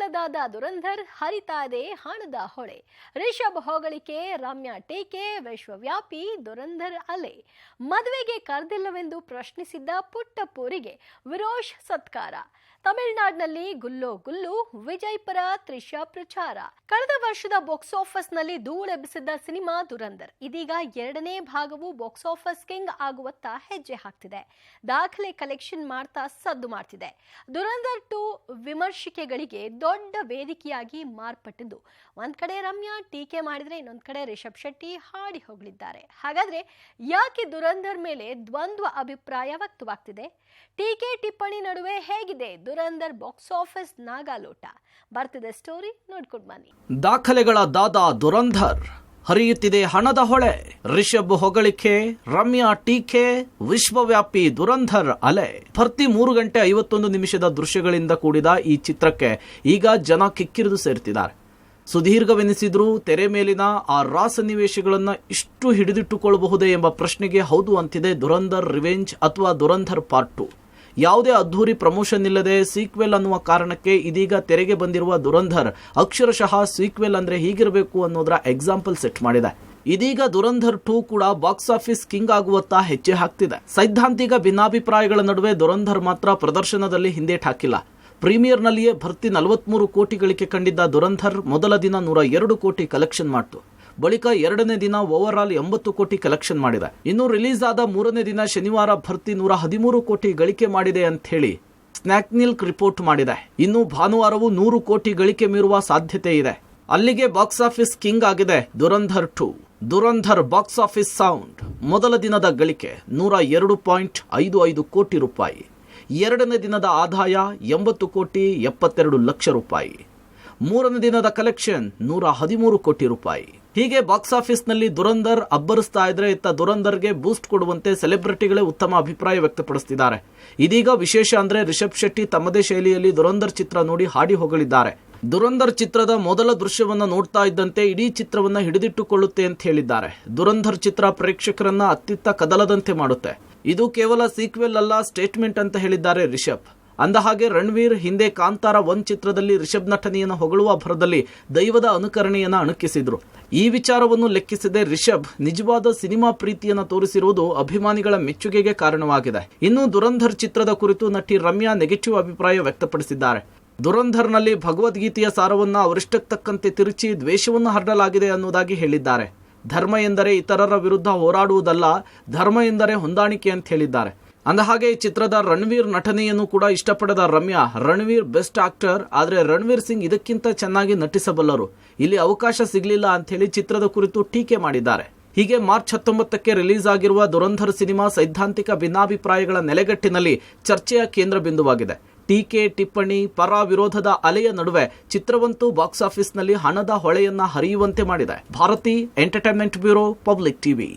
ದಾಖಲೆಗಳದಾದ ದುರಂಧರ್ ಹರಿತಾ ಇದೆ ಹಣದ ಹೊಳೆ. ರಿಷಬ್ ಹೊಗಳಿಕೆ, ರಮ್ಯಾ ಟೀಕೆ, ವಿಶ್ವವ್ಯಾಪಿ ದುರಂಧರ್ ಅಲೆ. ಮದುವೆಗೆ ಕರೆದಿಲ್ಲವೆಂದು ಪ್ರಶ್ನಿಸಿದ್ದ ಪುಟ್ಟಪ್ಪೂರಿಗೆ ವಿರೋಶ್ ಸತ್ಕಾರ. ತಮಿಳುನಾಡಿನಲ್ಲಿ ಗುಲ್ಲೋ ಗುಲ್ಲು, ವಿಜಯ್ ಪರ ತ್ರಿಷಾ ಪ್ರಚಾರ. ಕಳೆದ ವರ್ಷದ ಬಾಕ್ಸ್ ಆಫೀಸ್ನಲ್ಲಿ ಧೂಳೆಬ್ಬಿಸಿದ್ದ ಸಿನಿಮಾ ದುರಂಧರ್ ಇದೀಗ ಎರಡನೇ ಭಾಗವು ಬಾಕ್ಸ್ ಆಫೀಸ್ ಕಿಂಗ್ ಆಗುವತ್ತ ಹೆಜ್ಜೆ ಹಾಕ್ತಿದೆ. ದಾಖಲೆ ಕಲೆಕ್ಷನ್ ಮಾಡ್ತಾ ಸದ್ದು ಮಾಡ್ತಿದೆ. ದುರಂಧರ್ 2 ವಿಮರ್ಶಿಕೆಗಳಿಗೆ ದೊಡ್ಡ ವೇದಿಕೆಯಾಗಿ ಮಾರ್ಪಟ್ಟಿದ್ದು, ಒಂದ್ ಕಡೆ ರಮ್ಯಾ ಟೀಕೆ ಮಾಡಿದ್ರೆ ಇನ್ನೊಂದ್ ಕಡೆ ರಿಷಬ್ ಶೆಟ್ಟಿ ಹಾಡಿ ಹೋಗಲಿದ್ದಾರೆ. ಹಾಗಾದ್ರೆ ಯಾಕೆ ದುರಂಧರ್ ಮೇಲೆ ದ್ವಂದ್ವ ಅಭಿಪ್ರಾಯ ವ್ಯಕ್ತವಾಗ್ತಿದೆ? ಟೀಕೆ ಟಿಪ್ಪಣಿ ನಡುವೆ ಹೇಗಿದೆ ದುರಂಧರ್ ಬಾಕ್ಸ್ ಆಫೀಸ್ ನಾಗಾಲೋಟ? ಬರ್ತಿದೆ ಸ್ಟೋರಿ, ನೋಡ್ಕೊಂಡು ಬನ್ನಿ. ದಾಖಲೆಗಳ ದಾದ ದುರಂಧರ್, ಹರಿಯುತ್ತಿದೆ ಹಣದ ಹೊಳೆ. ರಿಷಬ್ ಹೊಗಳಿಕೆ, ರಮ್ಯಾ ಟೀಕೆ, ವಿಶ್ವವ್ಯಾಪಿ ದುರಂಧರ್ ಅಲೆ. ಭರ್ತಿ 3 ಗಂಟೆ 51 ನಿಮಿಷದ ದೃಶ್ಯಗಳಿಂದ ಕೂಡಿದ ಈ ಚಿತ್ರಕ್ಕೆ ಈಗ ಜನ ಕಿಕ್ಕಿರಿದು ಸೇರ್ತಿದ್ದಾರೆ. ಸುದೀರ್ಘವೆನಿಸಿದ್ರೂ ತೆರೆ ಮೇಲಿನ ಆ ರಾ ಸನ್ನಿವೇಶಗಳನ್ನ ಇಷ್ಟು ಹಿಡಿದಿಟ್ಟುಕೊಳ್ಳಬಹುದೇ ಎಂಬ ಪ್ರಶ್ನೆಗೆ ಹೌದು ಅಂತಿದೆ ದುರಂಧರ್ ರಿವೆಂಜ್ ಅಥವಾ ದುರಂಧರ್ ಪಾರ್ಟ್ 2. ಯಾವುದೇ ಅದ್ಧೂರಿ ಪ್ರಮೋಷನ್ ಇಲ್ಲದೆ ಸೀಕ್ವೆಲ್ ಅನ್ನುವ ಕಾರಣಕ್ಕೆ ಇದೀಗ ತೆರೆಗೆ ಬಂದಿರುವ ದುರಂಧರ್ ಅಕ್ಷರಶಃ ಸೀಕ್ವೆಲ್ ಅಂದ್ರೆ ಹೀಗಿರಬೇಕು ಅನ್ನೋದರ ಎಕ್ಸಾಂಪಲ್ ಸೆಟ್ ಮಾಡಿದೆ. ಇದೀಗ ದುರಂಧರ್ 2 ಕೂಡ ಬಾಕ್ಸ್ ಆಫೀಸ್ ಕಿಂಗ್ ಆಗುವತ್ತ ಹೆಜ್ಜೆ ಹಾಕ್ತಿದೆ. ಸೈದ್ಧಾಂತಿಕ ಭಿನ್ನಾಭಿಪ್ರಾಯಗಳ ನಡುವೆ ದುರಂಧರ್ ಮಾತ್ರ ಪ್ರದರ್ಶನದಲ್ಲಿ ಹಿಂದೇಟ್ ಹಾಕಿಲ್ಲ. ಪ್ರೀಮಿಯರ್ನಲ್ಲಿಯೇ ಭರ್ತಿ 43 ಕೋಟಿ ಗಳಿಕೆ ಕಂಡಿದ್ದ ದುರಂಧರ್ ಮೊದಲ ದಿನ 102 ಕೋಟಿ ಕಲೆಕ್ಷನ್ ಮಾಡಿತು. ಬಳಿಕ ಎರಡನೇ ದಿನ ಓವರ್ ಆಲ್ 80 ಕೋಟಿ ಕಲೆಕ್ಷನ್ ಮಾಡಿದೆ. ಇನ್ನು ರಿಲೀಸ್ ಆದ 3ನೇ ದಿನ ಶನಿವಾರ ಭರ್ತಿ 113 ಕೋಟಿ ಗಳಿಕೆ ಮಾಡಿದೆ ಅಂತ ಹೇಳಿ ಸ್ನ್ಯಾಕ್ನಿಲ್ಕ್ ರಿಪೋರ್ಟ್ ಮಾಡಿದೆ. ಇನ್ನು ಭಾನುವಾರವೂ 100 ಕೋಟಿ ಗಳಿಕೆ ಮೀರುವ ಸಾಧ್ಯತೆ ಇದೆ. ಅಲ್ಲಿಗೆ ಬಾಕ್ಸ್ ಆಫೀಸ್ ಕಿಂಗ್ ಆಗಿದೆ Dhurandhar 2. Dhurandhar box office sound. ಮೊದಲ ದಿನದ ಗಳಿಕೆ 102.55 ಕೋಟಿ ರೂಪಾಯಿ. ಎರಡನೇ ದಿನದ ಆದಾಯ 80 ಕೋಟಿ 72 ಲಕ್ಷ ರೂಪಾಯಿ. ಮೂರನೇ ದಿನದ ಕಲೆಕ್ಷನ್ 113 ಕೋಟಿ ರೂಪಾಯಿ. ಹೀಗೆ ಬಾಕ್ಸ್ ಆಫೀಸ್ನಲ್ಲಿ ದುರಂಧರ್ ಅಬ್ಬರಿಸ್ತಾ ಇದ್ರೆ ಇತ್ತ ದುರಂಧರ್ಗೆ ಬೂಸ್ಟ್ ಕೊಡುವಂತೆ ಸೆಲೆಬ್ರಿಟಿಗಳೇ ಉತ್ತಮ ಅಭಿಪ್ರಾಯ ವ್ಯಕ್ತಪಡಿಸುತ್ತಿದ್ದಾರೆ. ಇದೀಗ ವಿಶೇಷ ಅಂದ್ರೆ ರಿಷಬ್ ಶೆಟ್ಟಿ ತಮ್ಮದೇ ಶೈಲಿಯಲ್ಲಿ ದುರಂಧರ್ ಚಿತ್ರ ನೋಡಿ ಹಾಡಿ ಹೋಗಲಿದ್ದಾರೆ. ದುರಂಧರ್ ಚಿತ್ರದ ಮೊದಲ ದೃಶ್ಯವನ್ನ ನೋಡ್ತಾ ಇದ್ದಂತೆ ಇಡೀ ಚಿತ್ರವನ್ನ ಹಿಡಿದಿಟ್ಟುಕೊಳ್ಳುತ್ತೆ ಅಂತ ಹೇಳಿದ್ದಾರೆ. ದುರಂಧರ್ ಚಿತ್ರ ಪ್ರೇಕ್ಷಕರನ್ನ ಅತ್ತಿತ್ತ ಕದಲದಂತೆ ಮಾಡುತ್ತೆ. ಇದು ಕೇವಲ ಸೀಕ್ವೆಲ್ ಅಲ್ಲ, ಸ್ಟೇಟ್ಮೆಂಟ್ ಅಂತ ಹೇಳಿದ್ದಾರೆ ರಿಷಬ್. ಅಂದಹಾಗೆ ರಣವೀರ್ ಹಿಂದೆ ಕಾಂತಾರ 1 ಚಿತ್ರದಲ್ಲಿ ರಿಷಬ್ ನಟನೆಯನ್ನು ಹೊಗಳುವ ಭರದಲ್ಲಿ ದೈವದ ಅನುಕರಣೆಯನ್ನ ಅಣಕಿಸಿದ್ರು. ಈ ವಿಚಾರವನ್ನು ಲೆಕ್ಕಿಸದೆ ರಿಷಬ್ ನಿಜವಾದ ಸಿನಿಮಾ ಪ್ರೀತಿಯನ್ನು ತೋರಿಸಿರುವುದು ಅಭಿಮಾನಿಗಳ ಮೆಚ್ಚುಗೆಗೆ ಕಾರಣವಾಗಿದೆ. ಇನ್ನು ದುರಂಧರ್ ಚಿತ್ರದ ಕುರಿತು ನಟಿ ರಮ್ಯಾ ನೆಗೆಟಿವ್ ಅಭಿಪ್ರಾಯ ವ್ಯಕ್ತಪಡಿಸಿದ್ದಾರೆ. ದುರಂಧರ್ನಲ್ಲಿ ಭಗವದ್ಗೀತೆಯ ಸಾರವನ್ನ ಅವರಿಷ್ಟಕ್ಕೆ ತಕ್ಕಂತೆ ತಿರುಚಿ ದ್ವೇಷವನ್ನು ಹರಡಲಾಗಿದೆ ಅನ್ನುವುದಾಗಿ ಹೇಳಿದ್ದಾರೆ. ಧರ್ಮ ಎಂದರೆ ಇತರರ ವಿರುದ್ಧ ಹೋರಾಡುವುದಲ್ಲ, ಧರ್ಮ ಎಂದರೆ ಹೊಂದಾಣಿಕೆ ಅಂತ ಹೇಳಿದ್ದಾರೆ. ಅಂದಹಾಗೆ ಈ ಚಿತ್ರದ ರಣವೀರ್ ನಟನೆಯನ್ನು ಕೂಡ ಇಷ್ಟಪಡದ ರಮ್ಯಾ, ರಣವೀರ್ ಬೆಸ್ಟ್ ಆಕ್ಟರ್, ಆದರೆ ರಣವೀರ್ ಸಿಂಗ್ ಇದಕ್ಕಿಂತ ಚೆನ್ನಾಗಿ ನಟಿಸಬಲ್ಲರು, ಇಲ್ಲಿ ಅವಕಾಶ ಸಿಗಲಿಲ್ಲ ಅಂತ ಹೇಳಿ ಚಿತ್ರದ ಕುರಿತು ಟೀಕೆ ಮಾಡಿದ್ದಾರೆ. ಹೀಗೆ ಮಾರ್ಚ್ 19ಕ್ಕೆ ರಿಲೀಸ್ ಆಗಿರುವ ದುರಂಧರ್ ಸಿನಿಮಾ ಸೈದ್ಧಾಂತಿಕ ಭಿನ್ನಾಭಿಪ್ರಾಯಗಳ ನೆಲೆಗಟ್ಟಿನಲ್ಲಿ ಚರ್ಚೆಯ ಕೇಂದ್ರ ಬಿಂದುವಾಗಿದೆ. ಟೀಕೆ ಟಿಪ್ಪಣಿ ಪರ ವಿರೋಧದ ಅಲೆಯ ನಡುವೆ ಚಿತ್ರವಂತೂ ಬಾಕ್ಸ್ ಆಫೀಸ್ನಲ್ಲಿ ಹಣದ ಹೊಳೆಯನ್ನ ಹರಿಯುವಂತೆ ಮಾಡಿದೆ. Bharathi entertainment bureau, public TV.